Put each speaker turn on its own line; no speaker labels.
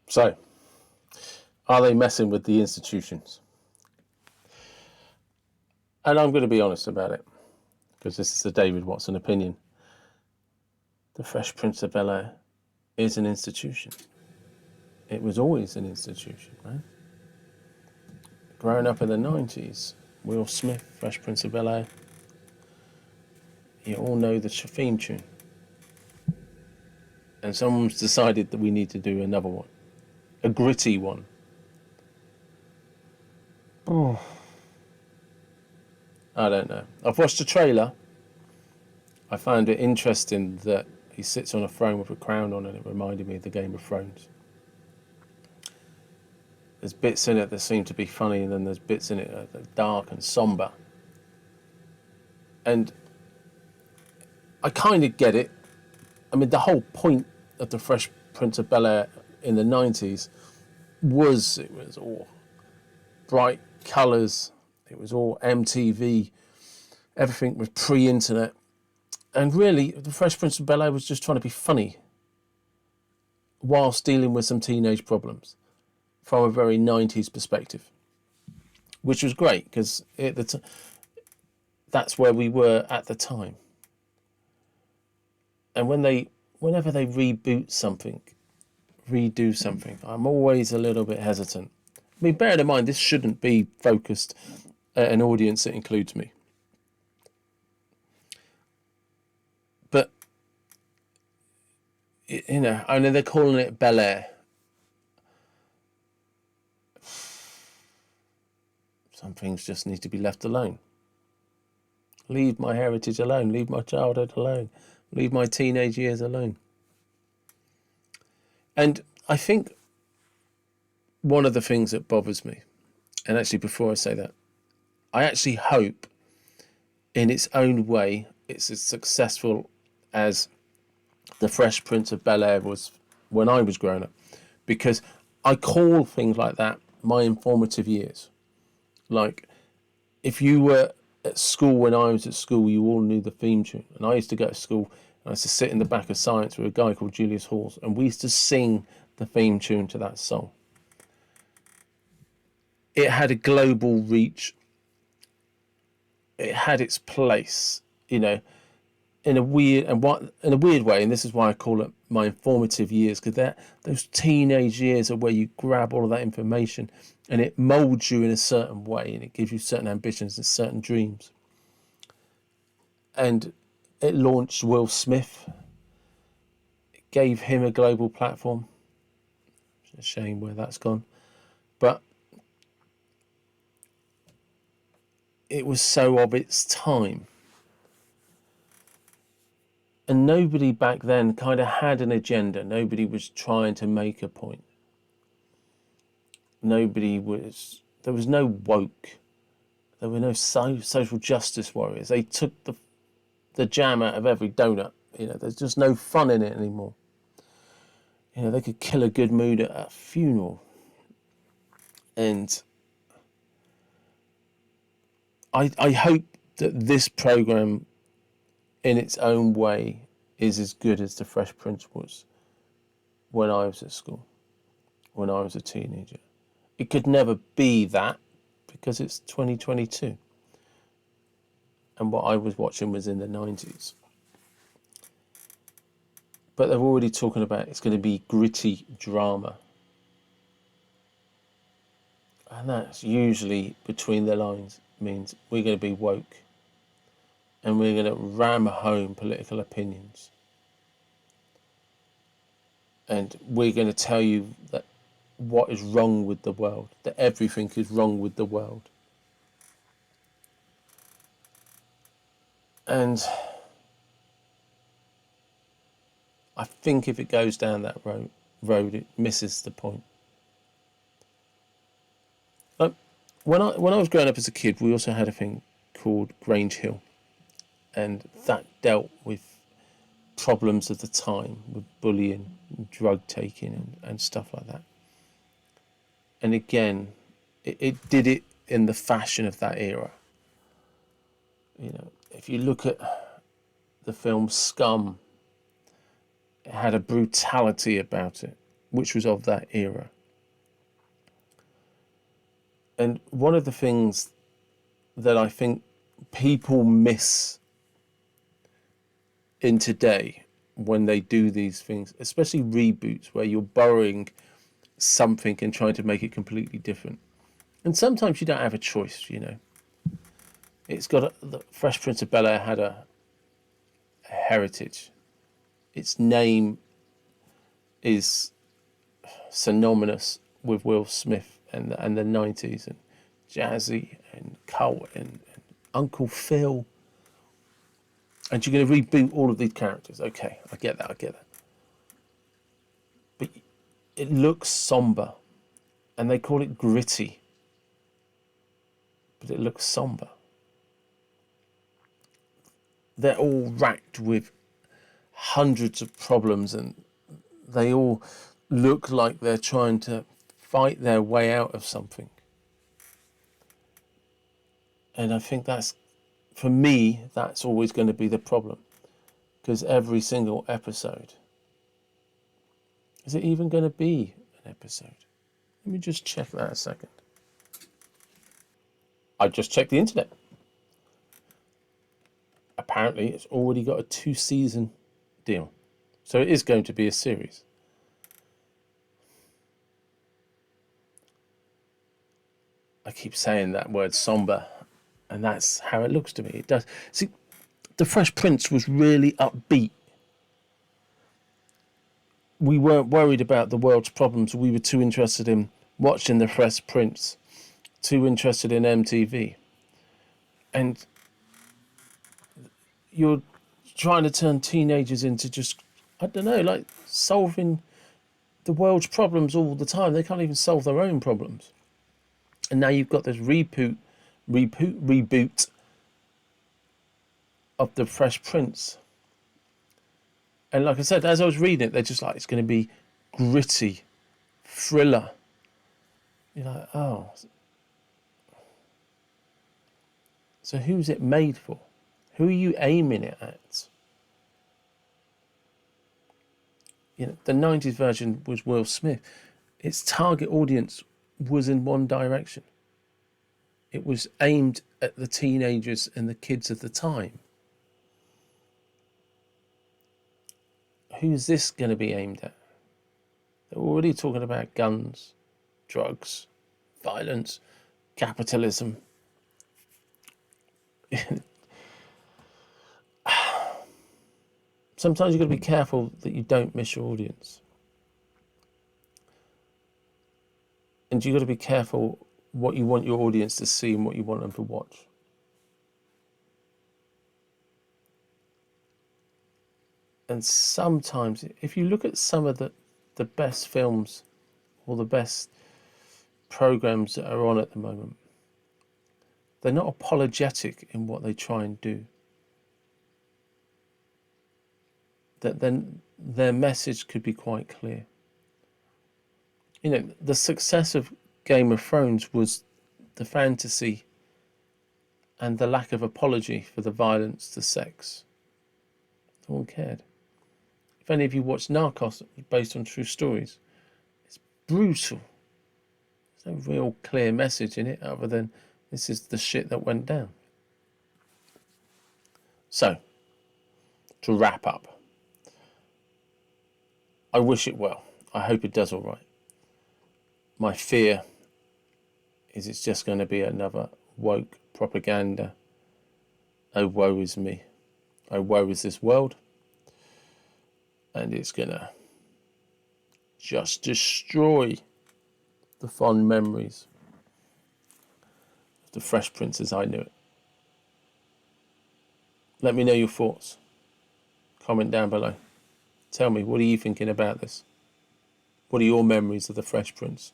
So, are they messing with the institutions? And I'm going to be honest about it, because this is the David Watson opinion. The Fresh Prince of Bel-Air is an institution. It was always an institution, right? Growing up in the 90s, Will Smith, Fresh Prince of Bel-Air, you all know the theme tune. And someone's decided that we need to do another one. A gritty one. Oh. I don't know. I've watched the trailer. I found it interesting that he sits on a throne with a crown on, and it reminded me of the Game of Thrones. There's bits in it that seem to be funny, and then there's bits in it that are dark and somber. And I kind of get it. I mean, the whole point of the Fresh Prince of Bel-Air in the 90s was it was all bright colours, it was all MTV, everything was pre-internet. And really, the Fresh Prince of Bel-Air was just trying to be funny whilst dealing with some teenage problems from a very 90s perspective, which was great because that's where we were at the time. And whenever they reboot something, redo something, I'm always a little bit hesitant. I mean, bearing in mind, this shouldn't be focused at an audience that includes me. But, you know, I know they're calling it Bel-Air. Some things just need to be left alone. Leave my heritage alone. Leave my childhood alone. Leave my teenage years alone. And I think one of the things that bothers me, and actually before I say that, I actually hope in its own way it's as successful as the Fresh Prince of Bel-Air was when I was growing up, because I call things like that my informative years. Like, if you were at school when I was at school, you all knew the theme tune. And I used to go to school, and I used to sit in the back of science with a guy called Julius Halls, and we used to sing the theme tune to that song. It had a global reach. It had its place, you know, in a weird way, and this is why I call it my informative years, because those teenage years are where you grab all of that information and it molds you in a certain way, and it gives you certain ambitions and certain dreams. And it launched Will Smith. It gave him a global platform. It's a shame where that's gone. But it was so of its time. And nobody back then kind of had an agenda. Nobody was trying to make a point. There was no woke. There were no social justice warriors. They took the jam out of every donut. You know, there's just no fun in it anymore. You know, they could kill a good mood at a funeral. And I hope that this program, in its own way, is as good as the Fresh Prince was when I was at school, when I was a teenager. It could never be that because it's 2022. And what I was watching was in the 90s. But they're already talking about it's going to be gritty drama. And that's usually between the lines means we're going to be woke. And we're going to ram home political opinions. And we're going to tell you that what is wrong with the world, that everything is wrong with the world. And I think if it goes down that road, it misses the point. When I was growing up as a kid, we also had a thing called Grange Hill. And that dealt with problems of the time, with bullying, and drug taking and stuff like that. And again, it did it in the fashion of that era. You know, if you look at the film Scum, it had a brutality about it which was of that era. And one of the things that I think people miss in today when they do these things, especially reboots where you're borrowing something and trying to make it completely different. And sometimes you don't have a choice, you know. It's got the Fresh Prince of Bel-Air had a heritage. Its name is synonymous with Will Smith and the 90s, and Jazzy and Colt and Uncle Phil. And you're going to reboot all of these characters. Okay, I get that. But it looks somber, and they call it gritty. But it looks somber. They're all racked with hundreds of problems, and they all look like they're trying to fight their way out of something. And I think that's, for me, that's always going to be the problem. Because every single episode, is it even going to be an episode? Let me just check that a second. I just checked the internet. Apparently, it's already got a 2-season deal. So it is going to be a series. I keep saying that word somber, and that's how it looks to me. It does. See, The Fresh Prince was really upbeat. We weren't worried about the world's problems. We were too interested in watching The Fresh Prince, too interested in MTV. And you're trying to turn teenagers into just, I don't know, like solving the world's problems all the time. They can't even solve their own problems. And now you've got this reboot of The Fresh Prince. And like I said, as I was reading it, they're just like, it's going to be gritty, thriller. You're like, oh. So who's it made for? Who are you aiming it at? You know, the 90s version was Will Smith. Its target audience was in one direction. It was aimed at the teenagers and the kids of the time. Who's this going to be aimed at? They're already talking about guns, drugs, violence, capitalism. Sometimes you've got to be careful that you don't miss your audience. And you've got to be careful what you want your audience to see and what you want them to watch. And sometimes, if you look at some of the best films or the best programs that are on at the moment, they're not apologetic in what they try and do. That then their message could be quite clear. You know, the success of Game of Thrones was the fantasy and the lack of apology for the violence, the sex. No one cared. If any of you watched Narcos, based on true stories, it's brutal. There's no real clear message in it other than this is the shit that went down. So, to wrap up, I wish it well. I hope it does all right. My fear is it's just going to be another woke propaganda. Oh, woe is me. Oh, woe is this world. And it's going to just destroy the fond memories of the Fresh Prince as I knew it. Let me know your thoughts. Comment down below. Tell me, what are you thinking about this? What are your memories of the Fresh Prince?